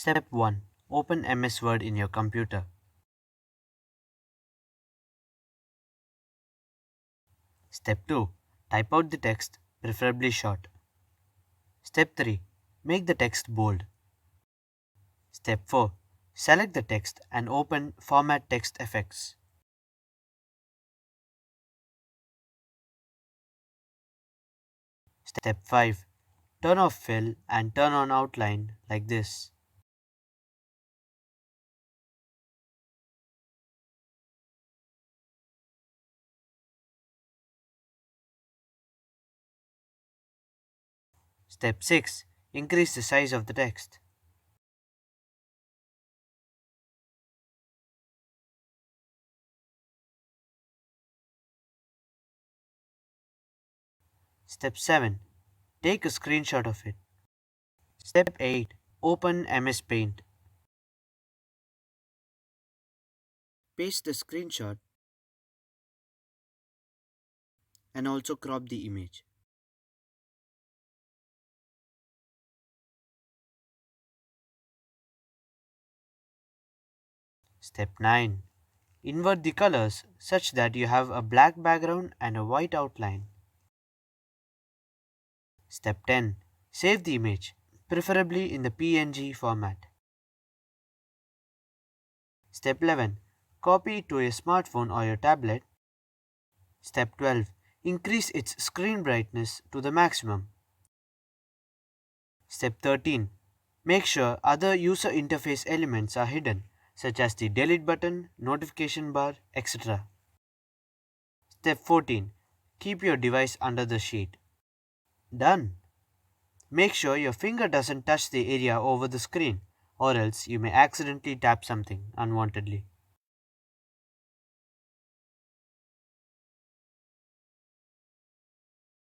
Step 1. Open MS Word in your computer. Step 2. Type out the text, preferably short. Step 3. Make the text bold. Step 4. Select the text and open Format Text Effects. Step 5. Turn off Fill and turn on Outline like this. Step 6. Increase the size of the text. Step 7. Take a screenshot of it. Step 8. Open MS Paint. Paste the screenshot and also crop the image. Step 9. Invert the colors such that you have a black background and a white outline. Step 10. Save the image, preferably in the PNG format. Step 11. Copy it to a smartphone or your tablet. Step 12. Increase its screen brightness to the maximum. Step 13. Make sure other user interface elements are hidden, such as the delete button, notification bar, etc. Step 14. Keep your device under the sheet. Done. Make sure your finger doesn't touch the area over the screen, or else you may accidentally tap something unwantedly.